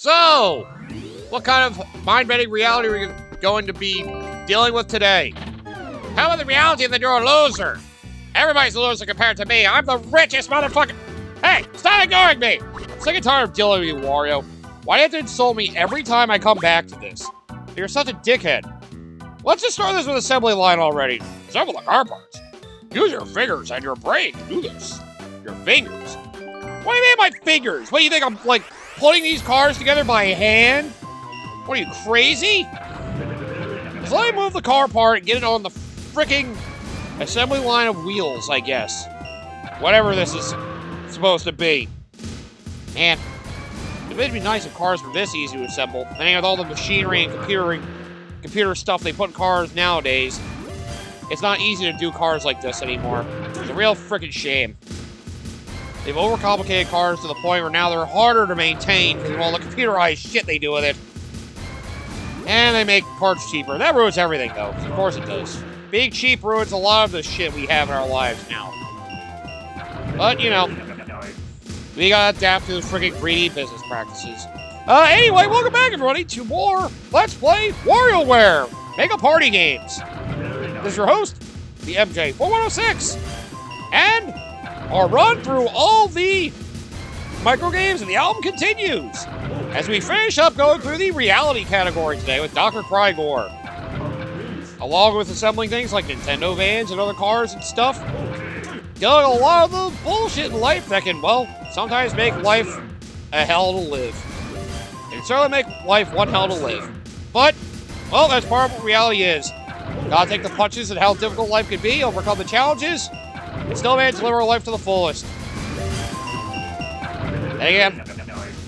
So, what kind of mind-bending reality are we going to be dealing with today? How about the reality that you're a loser? Everybody's a loser compared to me. I'm the richest motherfucker. Hey, stop ignoring me. I'm sick and tired of dealing with you, Wario. Why do you have to insult me every time I come back to this? You're such a dickhead. Let's just start this with assembly line already. Assemble the car parts. Use your fingers and your brain to do this. Your fingers. What do you mean my fingers? What do you think, I'm like putting these cars together by hand? What are you, crazy? Just let me move the car part and get it on the freaking assembly line of wheels, I guess. Whatever this is supposed to be. Man, it would be nice if cars were this easy to assemble. And with all the machinery and computer stuff they put in cars nowadays, it's not easy to do cars like this anymore. It's a real freaking shame. They've overcomplicated cars to the point where now they're harder to maintain because of all the computerized shit they do with it. And they make parts cheaper. That ruins everything, though. Of course it does. Being cheap ruins a lot of the shit we have in our lives now. But, you know, we gotta adapt to the freaking greedy business practices. Anyway, welcome back, everybody, to more Let's Play WarioWare Mega Party Games. This is your host, the MJ4106. And our run through all the micro games and the album continues as we finish up going through the reality category today with Dr. Crygore. Along with assembling things like Nintendo vans and other cars and stuff, dealing with a lot of the bullshit in life that can, well, sometimes make life a hell to live. It can certainly make life one hell to live. But, well, that's part of what reality is. Gotta take the punches and how difficult life can be, overcome the challenges, and still manage to live our life to the fullest. And again,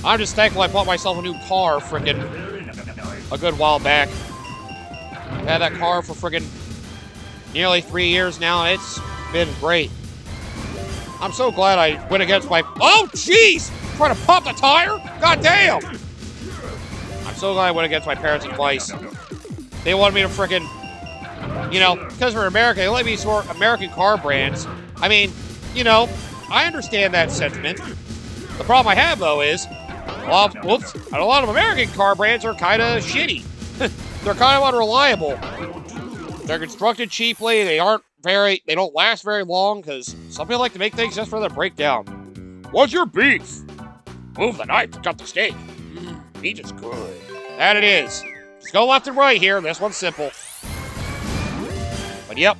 I'm just thankful I bought myself a new car frickin' a good while back. I've had that car for frickin' nearly 3 years now, and it's been great. I'm so glad I went against my... Oh, jeez! Trying to pop the tire? God damn! I'm so glad I went against my parents' advice. They wanted me to frickin'... You know, because we're American, they let me sort American car brands. I mean, you know, I understand that sentiment. The problem I have, though, is... Well, whoops. A lot of American car brands are kind of shitty. They're kind of unreliable. They're constructed cheaply. They don't last very long because some people like to make things just for their breakdown. What's your beef? Move the knife to cut the steak. Meat is good. That it is. Just go left and right here. This one's simple. But yep.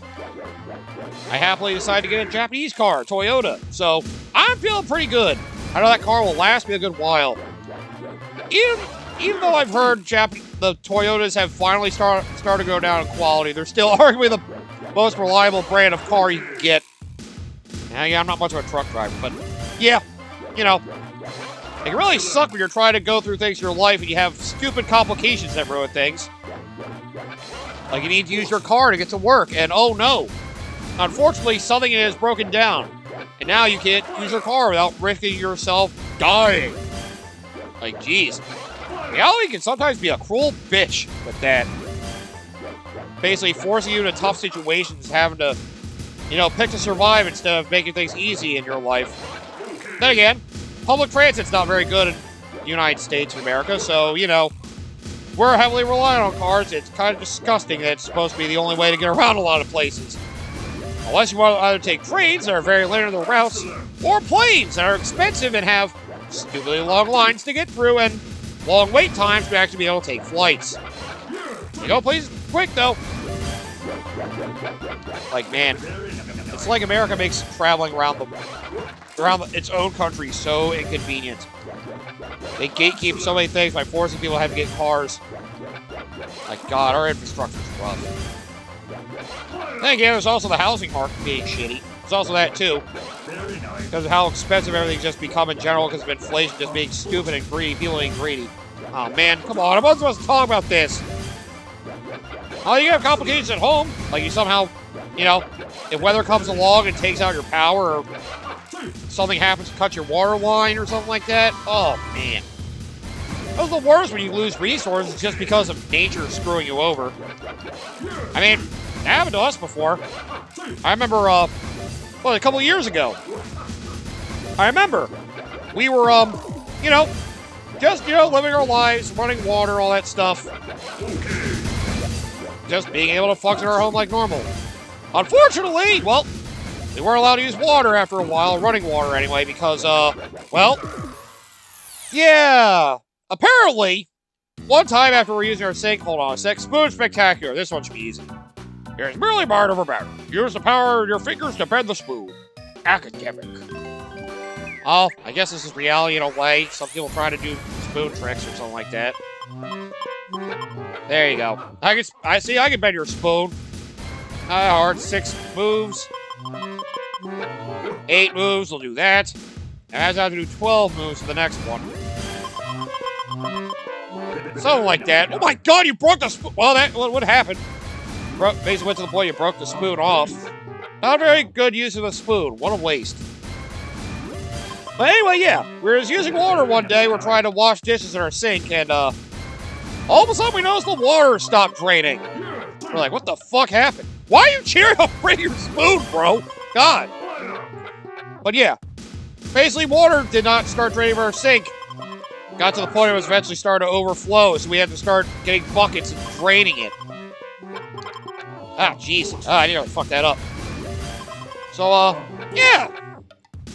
I happily decided to get a Japanese car, Toyota. So I'm feeling pretty good. I know that car will last me a good while. Even though I've heard the Toyotas have finally started to go down in quality, they're still arguably the most reliable brand of car you can get. Now, yeah, I'm not much of a truck driver, but yeah, you know, it can really suck when you're trying to go through things in your life and you have stupid complications that ruin things. Like you need to use your car to get to work, and oh no, unfortunately something is broken down, and now you can't use your car without risking yourself dying. Like, geez. Reality can sometimes be a cruel bitch with that. Basically forcing you into tough situations, having to, you know, pick to survive instead of making things easy in your life. Then again, public transit's not very good in the United States of America, so, you know, we're heavily reliant on cars. It's kind of disgusting that it's supposed to be the only way to get around a lot of places. Unless you want to either take trains that are very limited in the routes, or planes that are expensive and have stupidly long lines to get through and long wait times to actually be able to take flights. You go places quick, though. Like, man, it's like America makes traveling around its own country so inconvenient. They gatekeep so many things by forcing people to have to get cars. Like, God, our infrastructure's rough. Then again, there's also the housing market being shitty. There's also that, too. Because of how expensive everything's just become in general because of inflation just being stupid and greedy, people being greedy. Oh, man, come on, I'm not supposed to talk about this. Oh, you have complications at home. Like you somehow, you know, if weather comes along and takes out your power or something happens to cut your water line or something like that. Oh, man. That was the worst when you lose resources just because of nature screwing you over. I mean, it happened to us before. I remember, well, a couple of years ago. I remember we were, you know, Just, you know, living our lives, running water, all that stuff. Just being able to function in our home like normal. Unfortunately, well, we weren't allowed to use water after a while, running water anyway, because, well, yeah. Apparently, one time after we're using our sink, hold on a sec, spoon spectacular. This one should be easy. Here's merely bar over batter. Use the power of your fingers to bend the spoon. Academic. Oh, I guess this is reality in a way. Some people try to do spoon tricks or something like that. There you go. I can bend your spoon. Not hard. 6 moves. 8 moves, we'll do that. And I have to do 12 moves for the next one. Something like that. Oh my god, you broke the spoon! Well, what happened? Basically went to the point you broke the spoon off. Not a very good use of the spoon. What a waste. But anyway, yeah. We were just using water one day. We're trying to wash dishes in our sink, and all of a sudden we noticed the water stopped draining. We're like, what the fuck happened? Why are you cheering up bring your spoon, bro? God. But yeah. Basically, water did not start draining from our sink. Got to the point it was eventually starting to overflow, so we had to start getting buckets and draining it. Ah, jeez. I nearly fucked that up. So, yeah.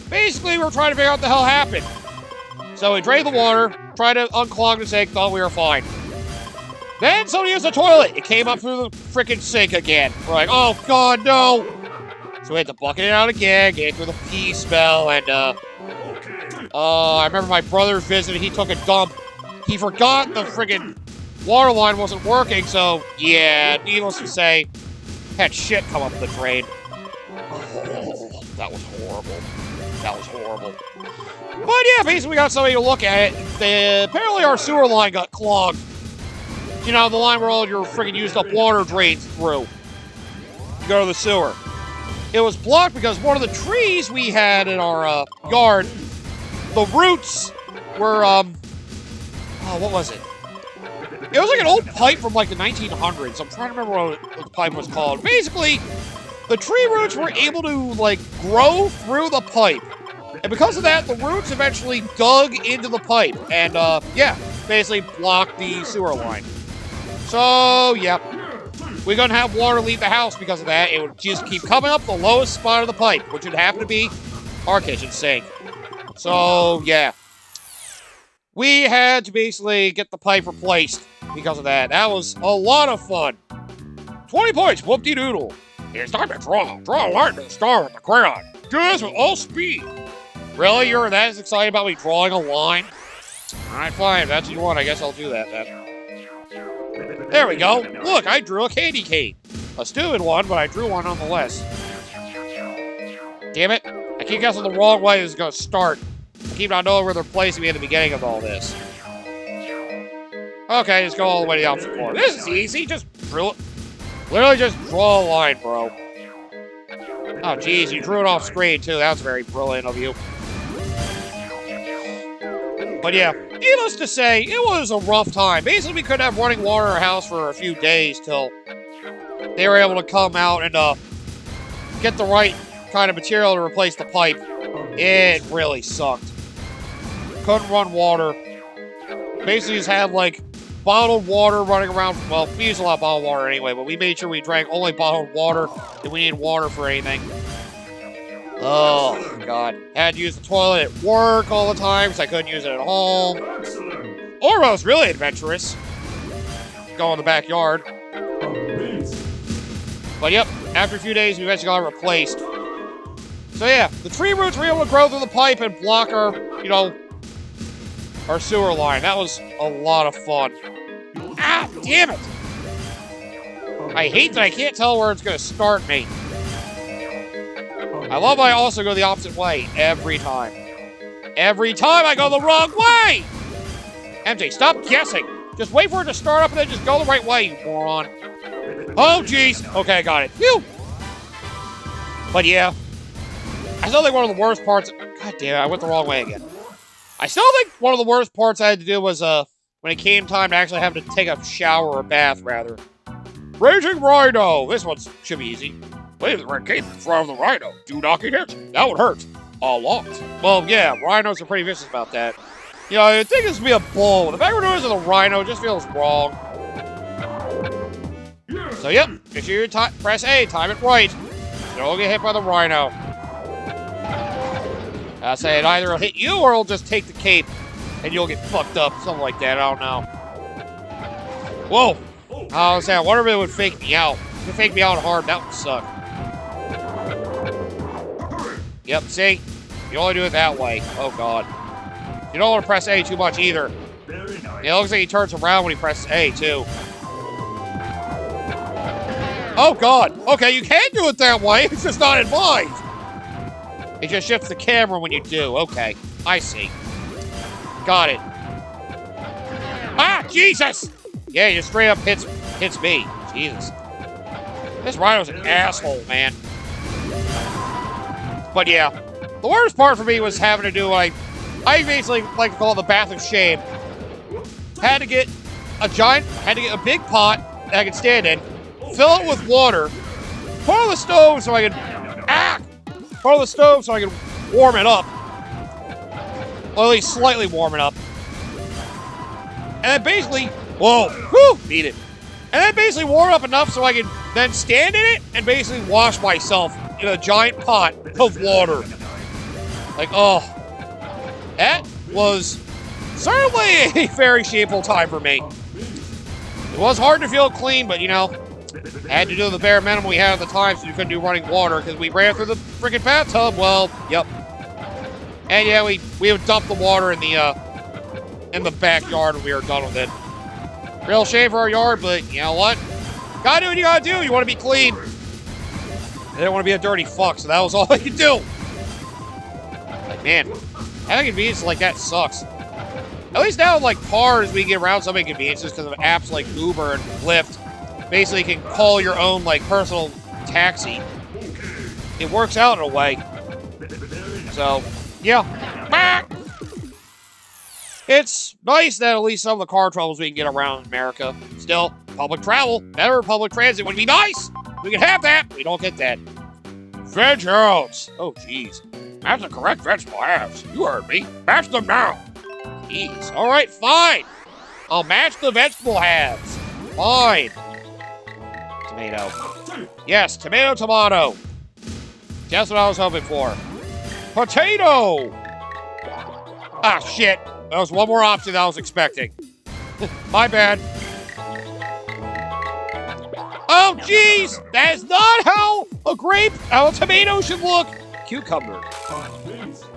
Basically, we were trying to figure out what the hell happened. So we drained the water, tried to unclog the sink, thought we were fine. Then somebody used the toilet. It came up through the freaking sink again. We're like, oh god, no. So we had to bucket it out again, get it through the pee smell, and, I remember my brother visited, he took a dump. He forgot the friggin' water line wasn't working, so, yeah, needless to say, had shit come up the drain. Oh, that was horrible. That was horrible. But yeah, basically we got somebody to look at it. Apparently our sewer line got clogged. You know, the line where all your friggin' used up water drains through. You go to the sewer. It was blocked because one of the trees we had in our yard, the roots were, what was it? It was like an old pipe from like the 1900s. I'm trying to remember what the pipe was called. Basically, the tree roots were able to, like, grow through the pipe. And because of that, the roots eventually dug into the pipe. And, yeah, basically blocked the sewer line. So, yeah. We couldn't have water leave the house because of that. It would just keep coming up the lowest spot of the pipe, which would happen to be our kitchen sink. So, yeah. We had to basically get the pipe replaced because of that. That was a lot of fun. 20 points, whoop-de-doodle. It's time to draw. Draw a line to the star with the crayon. Do this with all speed. Really? You're that as excited about me drawing a line? Alright, fine. If that's what you want, I guess I'll do that then. There we go. Look, I drew a candy cane. A stupid one, but I drew one nonetheless. Damn it. I keep guessing the wrong way this is going to start. I keep not knowing where they're placing me at the beginning of all this. Okay, just go all the way to the opposite corner. This is easy. Just drew it. Literally just draw a line, bro. Oh, geez, you drew it off screen, too. That was very brilliant of you. But yeah, needless to say, it was a rough time. Basically, we couldn't have running water in our house for a few days till they were able to come out and get the right kind of material to replace the pipe. It really sucked. Couldn't run water. Basically just had, like, bottled water running around. Well, we used a lot of bottled water anyway, but we made sure we drank only bottled water if we needed water for anything. Oh, God. Had to use the toilet at work all the time because I couldn't use it at home. Or I was really adventurous. Go in the backyard. But yep, after a few days, we eventually got it replaced. So yeah, the tree roots were able to grow through the pipe and block our, you know, our sewer line. That was a lot of fun. Ah, damn it! I hate that I can't tell where it's going to start me. I love how I also go the opposite way every time. Every time I go the wrong way! MJ, stop guessing. Just wait for it to start up and then just go the right way, you moron. Oh, jeez. Okay, I got it. Phew! But yeah, I still think one of the worst parts... God damn it, I went the wrong way again. I still think one of the worst parts I had to do was when it came time to actually have to take a shower or a bath, rather. Raging Rhino! This one should be easy. Wave the red cape in front of the rhino. Do not get hit. That would hurt. A lot. Well, yeah, rhinos are pretty vicious about that. You know, you'd think this would be a bull. The fact we're doing this with a rhino just feels wrong. So, yep, make sure you press A, time it right. So don't get hit by the rhino. I say it either will hit you or it'll just take the cape and you'll get fucked up. Something like that, I don't know. Whoa. I was saying, I wonder if it would fake me out. If it would fake me out hard, that would suck. Yep, see? You only do it that way. Oh, God. You don't want to press A too much either. Yeah, it looks like he turns around when he presses A, too. Oh, God. Okay, you can do it that way. It's just not advised. It just shifts the camera when you do. Okay, I see. Got it. Ah, Jesus! Yeah, he just straight up hits me. Jesus. This rhino's an asshole, man. But yeah, the worst part for me was having to do, I basically like to call it the bath of shame. Had to get a big pot that I could stand in, fill it with water, put it on the stove so I could, put it on the stove so I could warm it up. Or at least slightly warm it up. And then basically, beat it. And then basically warm it up enough so I could then stand in it and basically wash myself in a giant pot of water. Like, oh. That was certainly a very shameful time for me. It was hard to feel clean, but you know, I had to do the bare minimum we had at the time so we couldn't do running water because we ran through the freaking bathtub. Well, yep. And yeah, we would dump the water in the backyard when we were done with it. Real shame for our yard, but you know what? Gotta do what you gotta do. You want to be clean. I didn't want to be a dirty fuck, so that was all I could do. Like, man, having convenience like that sucks. At least now, like cars, we get around some inconveniences because of apps like Uber and Lyft. Basically, you can call your own like personal taxi. It works out in a way. So, yeah. It's nice that at least some of the car troubles we can get around in America. Still, public travel, better public transit would be nice. We can have that. We don't get that. Veg herbs. Oh, jeez. That's the correct vegetable halves. You heard me. Match them now. Jeez. All right, fine. I'll match the vegetable halves. Fine. Tomato. Yes, tomato. Just what I was hoping for. Potato. Ah, shit. That was one more option than I was expecting. My bad. Oh, jeez! That is not how a tomato should look. Cucumber.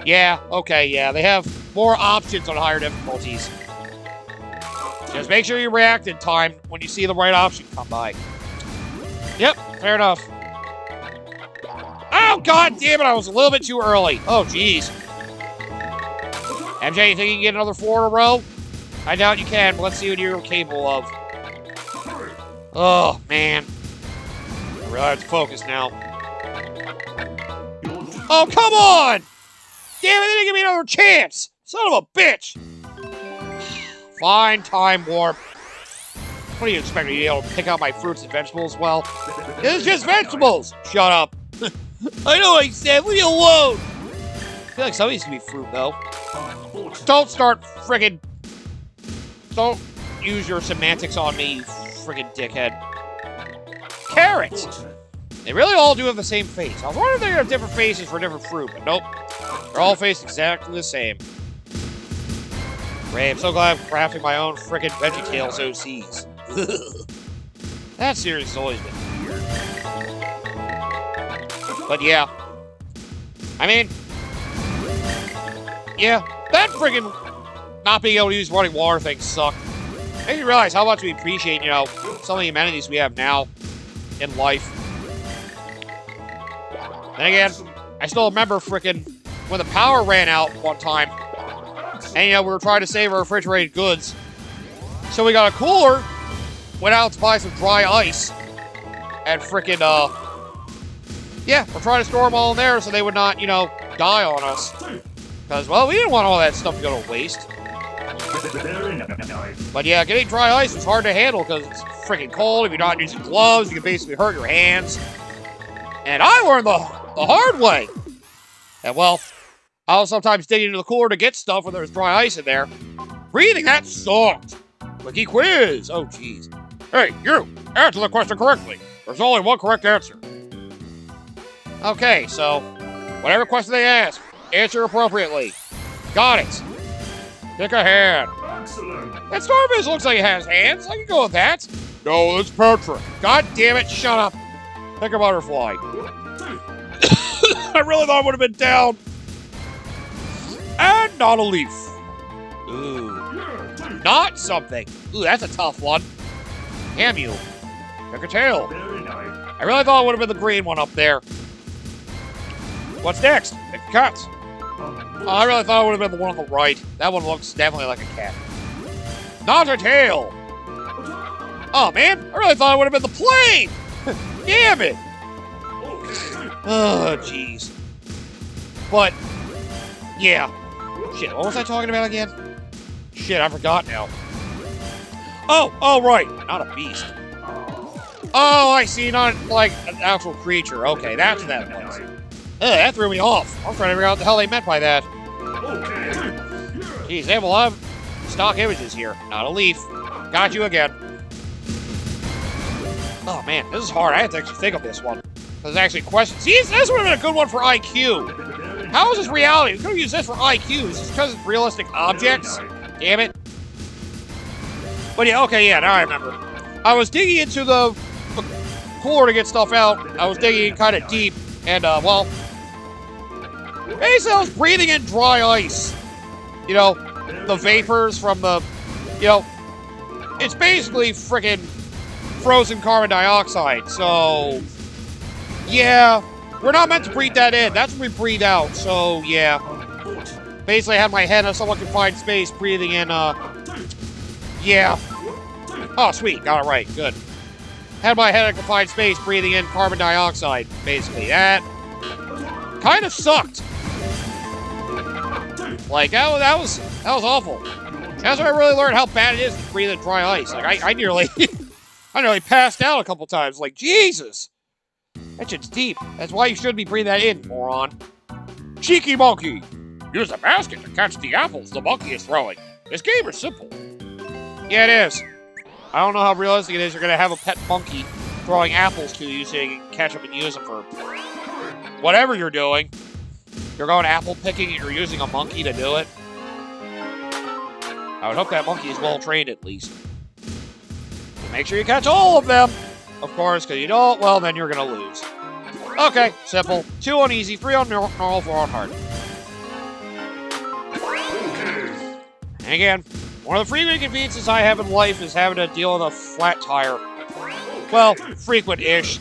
Yeah, okay, yeah. They have more options on higher difficulties. Just make sure you react in time when you see the right option come by. Yep, fair enough. Oh, god damn it, I was a little bit too early. Oh, jeez. MJ, you think you can get another 4 in a row? I doubt you can, but let's see what you're capable of. Oh, man. I really have to focus now. Oh, come on! Damn it, they didn't give me another chance! Son of a bitch! Fine, time warp. What do you expect me to be able to pick out my fruits and vegetables? Well, it's just vegetables! Shut up. I know what I said, leave me alone! I feel like some of these can be fruit, though. Don't start friggin'... Don't use your semantics on me, you friggin' dickhead. Carrots! They really all do have the same face. I was wondering if they have different faces for different fruit, but nope. They're all faced exactly the same. Ray, I'm so glad I'm crafting my own frickin' VeggieTales OCs. That series has always been weird. But yeah. I mean... Yeah, that friggin' not being able to use running water thing sucked. Made me realize how much we appreciate, you know, some of the amenities we have now in life. Then again, I still remember frickin' when the power ran out one time. And, you know, we were trying to save our refrigerated goods. So we got a cooler, went out to buy some dry ice. And frickin', yeah, we're trying to store them all in there so they would not, you know, die on us. Because, well, we didn't want all that stuff to go to waste. But yeah, getting dry ice was hard to handle because it's freaking cold. If you're not using gloves, you can basically hurt your hands. And I learned the hard way. And well, I'll sometimes dig into the cooler to get stuff when there's dry ice in there. Breathing, that sucked. Clicky quiz. Oh, jeez. Hey, you. Answer the question correctly. There's only one correct answer. Okay, so whatever question they ask, answer appropriately. Got it. Pick a hand. Excellent. That starfish looks like it has hands. I can go with that. No, that's Patrick. God damn it, shut up. Pick a butterfly. I really thought it would have been down. And not a leaf. Ooh. Not something. Ooh, that's a tough one. Damn you. Pick a tail. Very nice. I really thought it would have been the green one up there. What's next? Pick a cat. Oh, I really thought it would have been the one on the right. That one looks definitely like a cat. Not a tail. Oh, man. I really thought it would have been the plane. Damn it. Oh, jeez. But, yeah. Shit, what was I talking about again? Shit, I forgot now. Oh, right. Not a beast. Oh, I see. Not like an actual creature. Okay, that's what that means. That threw me off. I'm trying to figure out what the hell they meant by that. Jeez, they have a lot of stock images here. Not a leaf. Got you again. Oh, man, this is hard. I have to actually think of this one. There's actually questions. See, this would have been a good one for IQ. How is this reality? We could have used this for IQ. Is this because it's realistic objects? Damn it. But yeah, okay, yeah, now I remember. I was digging into the cooler to get stuff out. I was digging kind of deep. And, well, basically I was breathing in dry ice. You know, the vapors from the, you know, it's basically freaking frozen carbon dioxide. So, yeah, we're not meant to breathe that in. That's what we breathe out. So, yeah. Basically, I had my head in a somewhat confined space breathing in, yeah. Oh, sweet. Got it right. Good. Had my head in a confined space breathing in carbon dioxide, basically. That kind of sucked. Like, that was awful. That's when I really learned how bad it is to breathe in dry ice. Like, I nearly, I nearly passed out a couple times. Like, Jesus. That shit's deep. That's why you shouldn't be breathing that in, moron. Cheeky monkey. Use a basket to catch the apples the monkey is throwing. This game is simple. Yeah, it is. I don't know how realistic it is you're going to have a pet monkey throwing apples to you so you can catch them and use them for whatever you're doing. You're going apple picking and you're using a monkey to do it. I would hope that monkey is well trained at least. And make sure you catch all of them, of course, because you don't, well, then you're going to lose. Okay, simple. 2 on easy, 3 on normal, 4 on hard. And again, one of the frequent inconveniences I have in life is having to deal with a flat tire. Well, frequent-ish.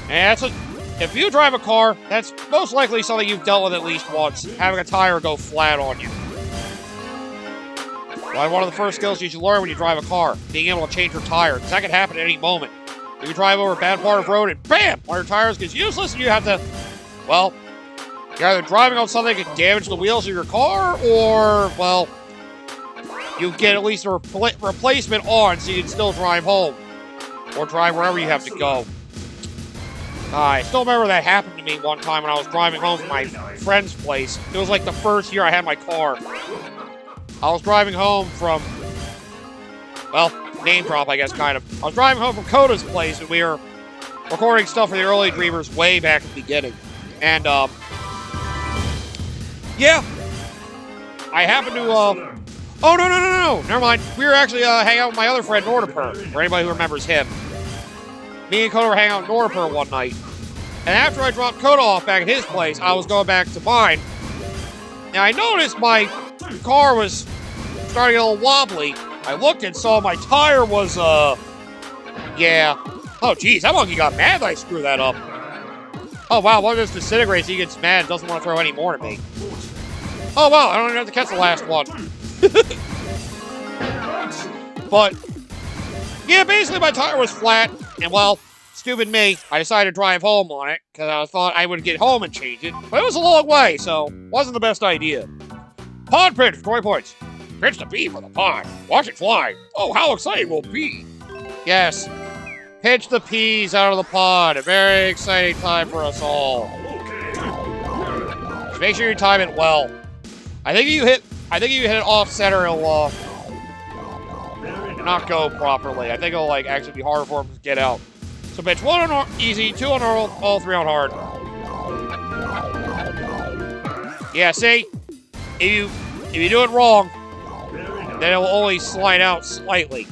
And that's if you drive a car, that's most likely something you've dealt with at least once, having a tire go flat on you. Well, one of the first skills you should learn when you drive a car, being able to change your tire, because that can happen at any moment. You drive over a bad part of the road and BAM! One of your tires gets useless and you have to, well, you're either driving on something that can damage the wheels of your car, or, well, you get at least a replacement on so you can still drive home. Or drive wherever you have to go. I still remember that happened to me one time when I was driving home from my friend's place. It was like the first year I had my car. I was driving home from, well, name drop, I guess, kind of. I was driving home from Coda's place, and we were recording stuff for the early Dreamers way back at the beginning. And, yeah. I happened to, oh, no. Never mind. We were actually hanging out with my other friend, Nordiper, for anybody who remembers him. Me and Coda were hanging out with Nordiper one night. And after I dropped Coda off back at his place, I was going back to mine. Now, I noticed my car was starting to get a little wobbly. I looked and saw my tire was, yeah. Oh, geez, that monkey got mad that I screwed that up. Oh, wow, one of those disintegrates, he gets mad and doesn't want to throw any more at me. Oh, wow, I don't even have to catch the last one. But, yeah, basically my tire was flat, and well, stupid me, I decided to drive home on it, because I thought I would get home and change it, but it was a long way, so wasn't the best idea. Pond pitch, 20 points. Pitch the bee for the pond. Watch it fly. Oh, how exciting will it be? Yes. Pitch the peas out of the pond. A very exciting time for us all. Make sure you time it well. I think you hit it off center, it'll not go properly. I think it'll like actually be harder for him to get out. So bitch, 1 on easy, 2 on normal, all 3 on hard. Yeah, see? If you do it wrong, then it will only slide out slightly.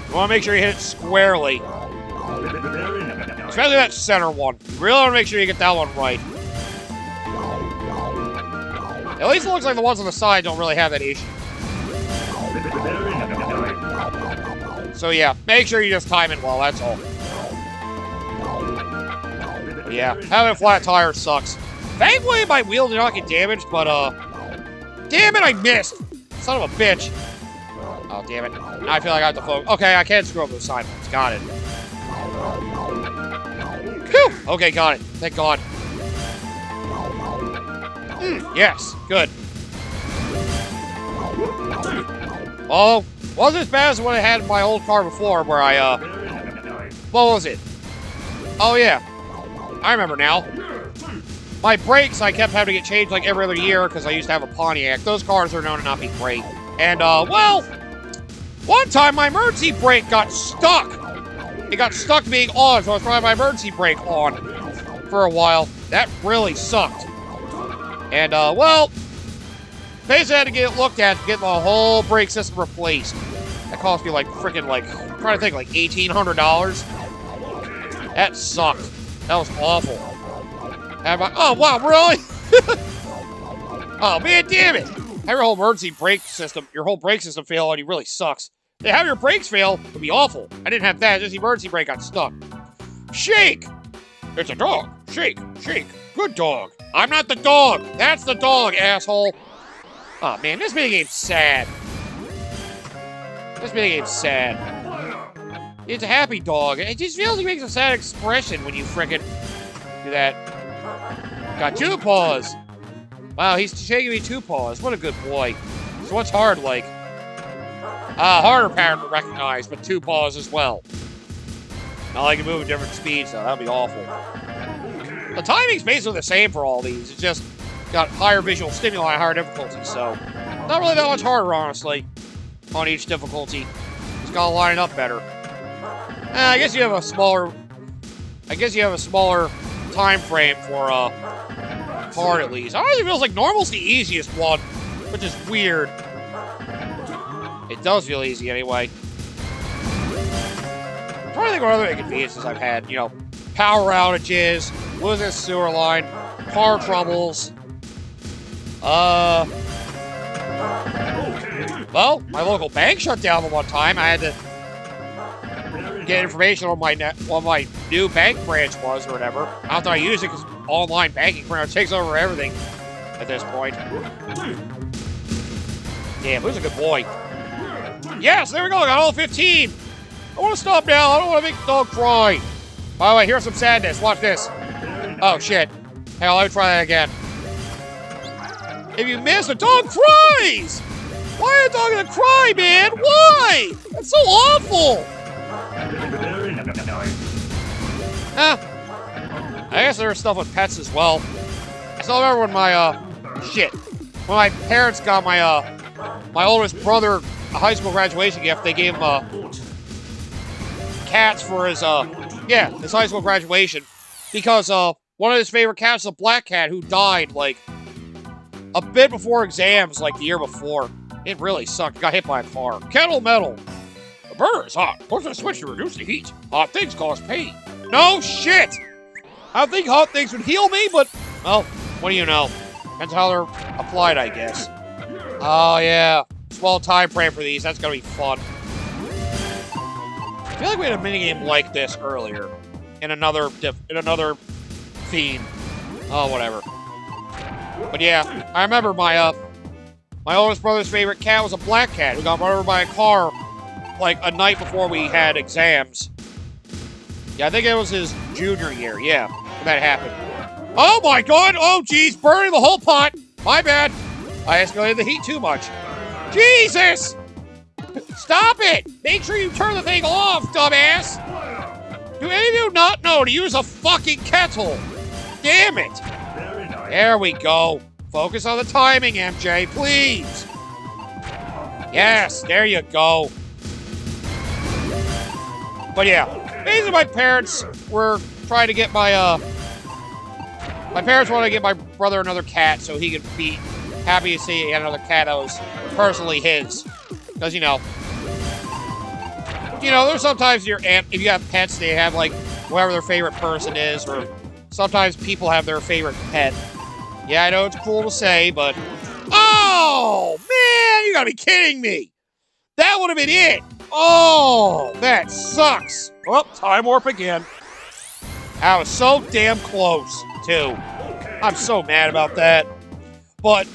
You want to make sure you hit it squarely. Especially that center one. You really want to make sure you get that one right. At least it looks like the ones on the side don't really have that issue. So yeah, make sure you just time it well, that's all. But yeah, having a flat tire sucks. Thankfully, my wheel did not get damaged, but damn it, I missed! Son of a bitch. Oh, damn it. Now I feel like I have to focus. Okay, I can't screw up those side ones. Got it. Phew! Okay, got it. Thank God. Yes, good. Oh, wasn't as bad as what I had in my old car before, where I, what was it? Oh, yeah. I remember now. My brakes, I kept having to get changed like every other year because I used to have a Pontiac. Those cars are known to not be great. And, well, one time my emergency brake got stuck. It got stuck being on, so I was trying my emergency brake on for a while. That really sucked. And, well, basically I had to get it looked at to get the whole brake system replaced. That cost me like freaking like, I'm trying to think, like $1,800. That sucked. That was awful. Oh, wow, really? Oh, man, damn it. Have your whole emergency brake system, your whole brake system fail and it really sucks. To have your brakes fail would be awful. I didn't have that, just the emergency brake got stuck. Shake! It's a dog. Shake, shake. Good dog. I'm not the dog. That's the dog, asshole. Oh, man, this minigame's sad. This minigame's sad. It's a happy dog. It just feels like it makes a sad expression when you frickin' do that. Got 2 paws. Wow, he's shaking me 2 paws. What a good boy. So what's hard like? Harder pattern to recognize, but 2 paws as well. Now I can move at different speeds, though. That'd be awful. The timing's basically the same for all these. It's just got higher visual stimuli, higher difficulty, so not really that much harder, honestly, on each difficulty. Just gotta line it up better. I guess you have a smaller time frame for hard at least. Honestly, it feels like normal's the easiest one, which is weird. It does feel easy anyway. I'm trying to think what other inconveniences I've had. You know, power outages, losing a sewer line, car troubles. Well, my local bank shut down the one time. I had to get information on what my new bank branch was or whatever. After I use it, because online banking pretty much takes over everything at this point. Damn, who's a good boy? Yes, there we go. I got all 15. I want to stop now. I don't want to make the dog cry. By the way, here's some sadness. Watch this. Oh, shit. Hell, let me try that again. If you miss, the dog cries! Why is a dog gonna cry, man? Why? That's so awful! I guess there's stuff with pets as well. I still remember when when my parents got my oldest brother a high school graduation gift, they gave him cats for his high school graduation because one of his favorite cats was a black cat who died like a bit before exams, like the year before. It really sucked. Got hit by a car. Kettle metal. The burner is hot. Push the switch to reduce the heat. Hot things cause pain. No shit! I think hot things would heal me, but, well, what do you know? Depends how they're applied, I guess. Oh, yeah. Small time frame for these. That's gonna be fun. I feel like we had a minigame like this earlier. In another theme. Oh, whatever. But yeah, I remember my oldest brother's favorite cat was a black cat who got run over by a car like a night before we had exams. Yeah, I think it was his junior year, yeah, when that happened. Oh my god! Oh geez, burning the whole pot! My bad. I escalated the heat too much. Jesus! Stop it! Make sure you turn the thing off, dumbass! Do any of you not know to use a fucking kettle? Damn it! There we go. Focus on the timing, MJ, please. Yes, there you go. But yeah, basically my parents were trying to get my parents wanted to get my brother another cat so he could be happy to see he had another cat that was personally his. Because, you know, there's sometimes if you have pets, they have, like, whoever their favorite person is, or sometimes people have their favorite pet. Yeah, I know it's cool to say, but... Oh, man, you gotta be kidding me! That would have been it! Oh, that sucks! Well, time warp again. I was so damn close, too. I'm so mad about that. But,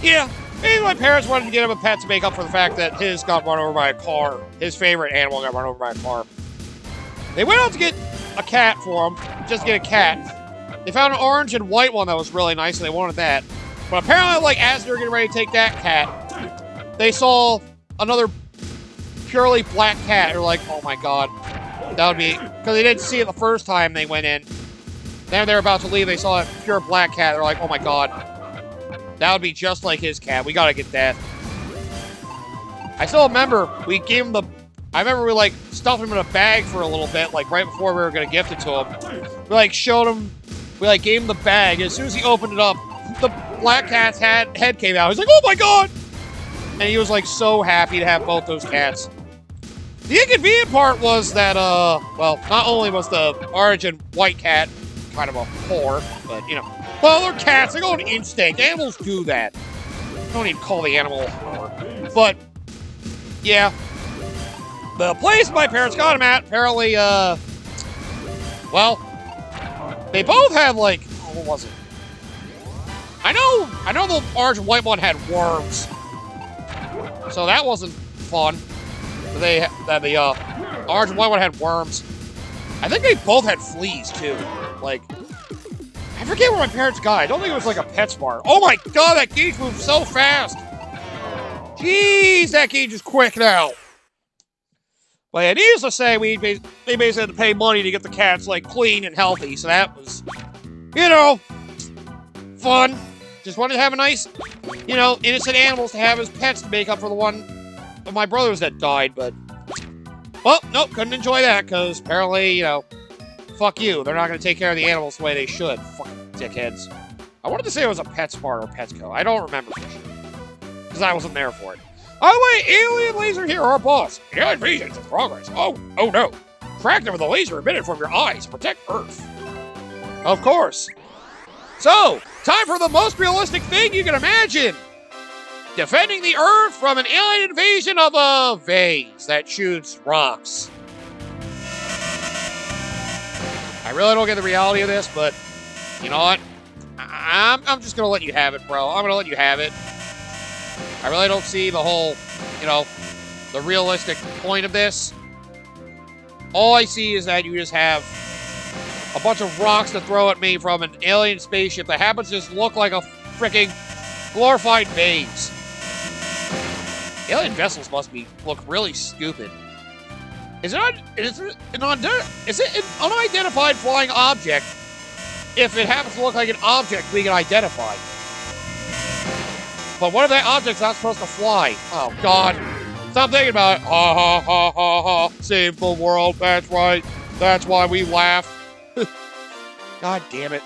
yeah, maybe my parents wanted to get him a pet to make up for the fact that his got run over by a car. His favorite animal got run over by a car. They went out to get a cat for him, just to get a cat. They found an orange and white one that was really nice, and they wanted that. But apparently, like, as they were getting ready to take that cat, they saw another purely black cat. They're like, oh my god. That would be... Because they didn't see it the first time they went in. Then they're about to leave, they saw a pure black cat. They're like, oh my god. That would be just like his cat. We gotta get that. I still remember, we gave him the... I remember we, like, stuffed him in a bag for a little bit, like, right before we were gonna gift it to him. We, like, showed him... We, like, gave him the bag. As soon as he opened it up, the black cat's head came out. He's like, oh my god! And he was, like, so happy to have both those cats. The inconvenient part was that, well, not only was the orange and white cat kind of a whore, but, you know. Well, they're cats. They go on instinct. Animals do that. Don't even call the animal a whore. But, yeah. The place my parents got him at, apparently, well, they both had, like, oh, what was it? I know the orange and white one had worms. So that wasn't fun. The orange and white one had worms. I think they both had fleas, too. Like, I forget where my parents got. I don't think it was like a PetSmart. Oh my god, that gauge moves so fast! Jeez, that gauge is quick now. But yeah, needless to say, they basically had to pay money to get the cats, like, clean and healthy. So that was, you know, fun. Just wanted to have a nice, you know, innocent animals to have as pets to make up for the one of my brothers that died, but... Well, nope, couldn't enjoy that, because apparently, you know, fuck you. They're not going to take care of the animals the way they should. Fucking dickheads. I wanted to say it was a PetSmart or Petco. I don't remember for sure. Because I wasn't there for it. By the way, alien laser here, our boss. Alien invasion's in progress. Oh no. Track them with a laser emitted from your eyes. Protect Earth. Of course. So, time for the most realistic thing you can imagine. Defending the Earth from an alien invasion of a vase that shoots rocks. I really don't get the reality of this, but you know what? I'm just gonna let you have it, bro. I'm gonna let you have it. I really don't see the whole, you know, the realistic point of this. All I see is that you just have a bunch of rocks to throw at me from an alien spaceship that happens to just look like a freaking glorified vase. Alien vessels must look really stupid. Is it an unidentified flying object if it happens to look like an object we can identify? But what if that object's not supposed to fly? Oh, God. Stop thinking about it. Ha, ha, ha, ha, ha. Save the world. That's right. That's why we laugh. God damn it.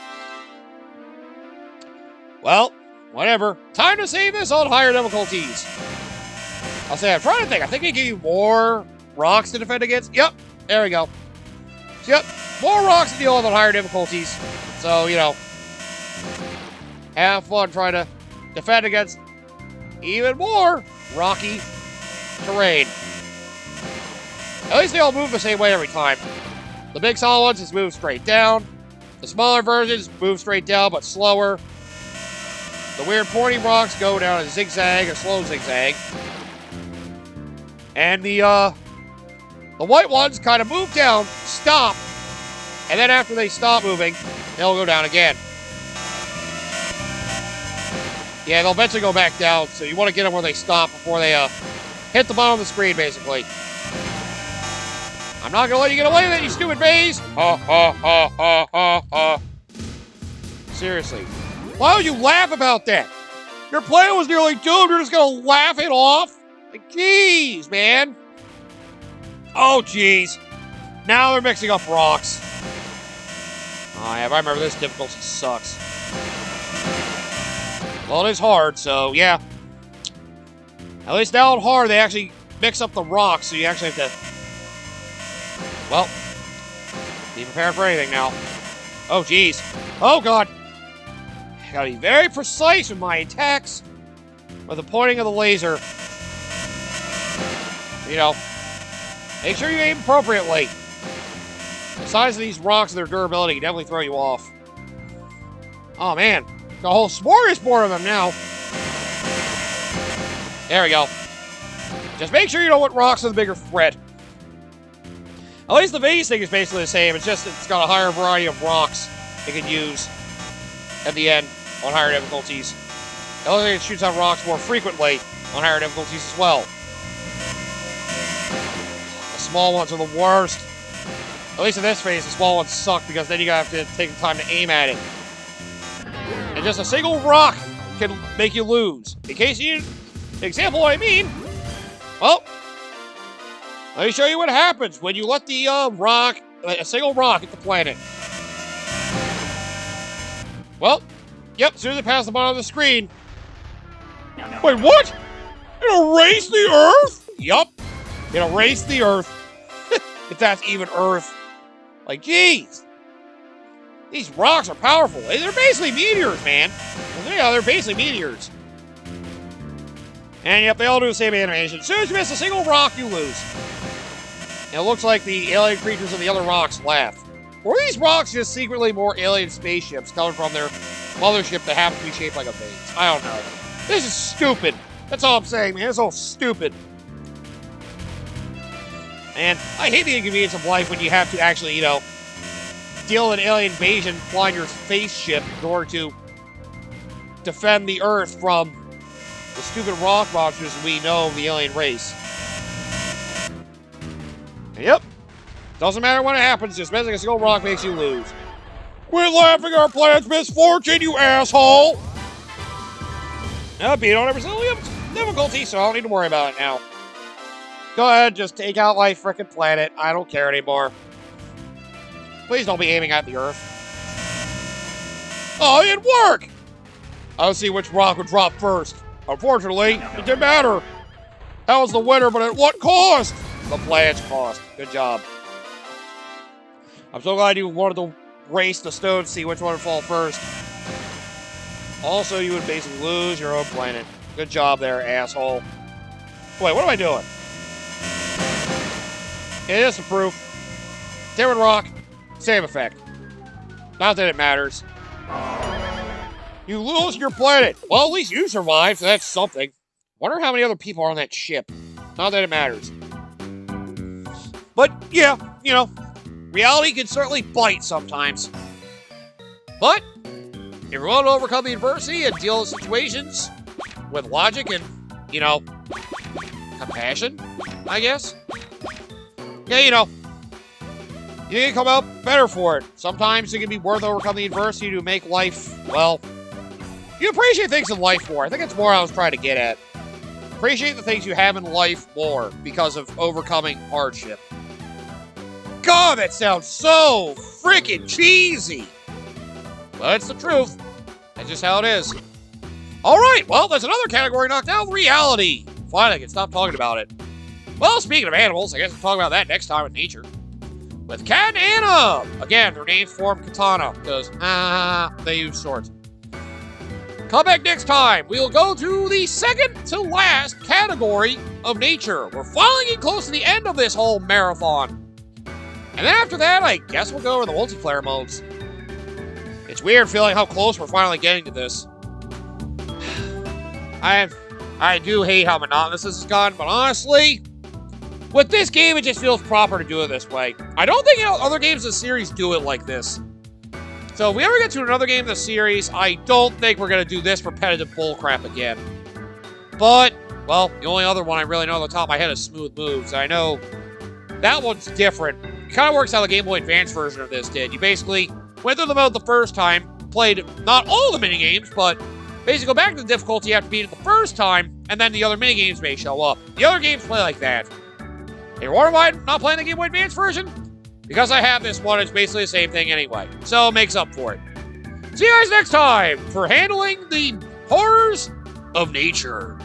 Well, whatever. Time to save this on higher difficulties. I'll say, I'm trying to think. I think they give you more rocks to defend against. Yep. There we go. Yep. More rocks to deal with on higher difficulties. So, you know, have fun trying to defend against even more rocky terrain. At least they all move the same way every time. The big solid ones just move straight down. The smaller versions move straight down, but slower. The weird pointy rocks go down a zigzag, a slow zigzag. And the white ones kind of move down, stop, and then after they stop moving, they'll go down again. Yeah, they'll eventually go back down, so you want to get them where they stop before they hit the bottom of the screen, basically. I'm not going to let you get away with it, you stupid vase! Ha, ha, ha, ha, ha, ha. Seriously. Why would you laugh about that? Your plan was nearly doomed. You're just gonna laugh it off? Like, jeez, man. Oh, jeez. Now they're mixing up rocks. Oh, yeah, I remember this difficulty sucks. Well, it is hard, so yeah. At least now on hard, they actually mix up the rocks, so you actually have to... Well, be prepared for anything now. Oh, jeez. Oh, God. I gotta be very precise with my attacks with the pointing of the laser. You know, make sure you aim appropriately. The size of these rocks and their durability can definitely throw you off. Oh, man. Got a whole smorgasbord of them now. There we go. Just make sure you know what rocks are the bigger threat. At least the vase thing is basically the same. It's just it's got a higher variety of rocks it can use at the end on higher difficulties. It looks like it shoots out rocks more frequently on higher difficulties as well. The small ones are the worst. At least in this phase, the small ones suck because then you have to take the time to aim at it. And just a single rock can make you lose. In case you example what I mean, well, let me show you what happens when you let the a single rock hit the planet. Well, yep, as soon as it passes the bottom of the screen. Wait, what? It erased the Earth? Yup, it erased the Earth. If that's even Earth. Like, jeez. These rocks are powerful. They're basically meteors, man. Yeah, they're basically meteors. And yep, they all do the same animation. As soon as you miss a single rock, you lose. And it looks like the alien creatures of the other rocks laugh. Or are these rocks just secretly more alien spaceships coming from their mothership that happen to be shaped like a vase? I don't know. This is stupid. That's all I'm saying, man. It's all stupid. And I hate the inconvenience of life when you have to actually, you know, deal with an alien invasion flying your spaceship in order to defend the Earth from the stupid rock monsters we know of the alien race. And yep. Doesn't matter when it happens, just missing a single rock makes you lose. Quit laughing at our planet's misfortune, you asshole! Now, beat on every single difficulty, so I don't need to worry about it now. Go ahead, just take out my frickin' planet. I don't care anymore. Please don't be aiming at the Earth. Oh, it didn't work! I'll see which rock would drop first. Unfortunately, it didn't matter. That was the winner, but at what cost? The planet's cost. Good job. I'm so glad you wanted to race the stone to see which one would fall first. Also, you would basically lose your own planet. Good job there, asshole. Wait, what am I doing? It is the proof. Different rock, same effect. Not that it matters. You lose your planet. Well, at least you survived, so that's something. Wonder how many other people are on that ship. Not that it matters. But, yeah, you know, reality can certainly bite sometimes. But, if you're willing to overcome the adversity and deal with situations with logic and, you know, compassion, I guess. Yeah, you know, you can come out better for it. Sometimes it can be worth overcoming the adversity to make life, well, you appreciate things in life more. I think that's more I was trying to get at. Appreciate the things you have in life more because of overcoming hardship. God, that sounds so freaking cheesy. But it's the truth. That's just how it is. All right, well, there's another category knocked out, reality. Finally, I can stop talking about it. Well, speaking of animals, I guess we'll talk about that next time with nature. With Cat and Anna. Again, their names form Katana, because, they use swords. Come back next time. We'll go to the second to last category of nature. We're finally getting close to the end of this whole marathon. And then after that, I guess we'll go over the multiplayer modes. It's weird feeling how close we're finally getting to this. I do hate how monotonous this has gotten, but honestly, with this game, it just feels proper to do it this way. I don't think other games in the series do it like this. So if we ever get to another game in the series, I don't think we're going to do this repetitive bullcrap again. But, well, the only other one I really know on the top of my head is Smooth Moves. I know that one's different. It kind of works how the Game Boy Advance version of this did. You basically went through the mode the first time, played not all the minigames, but basically go back to the difficulty, you have to beat it the first time, and then the other minigames may show up. The other games play like that. Hey, why am I not playing the Game Boy Advance version? Because I have this one, it's basically the same thing anyway. So it makes up for it. See you guys next time for handling the horrors of nature.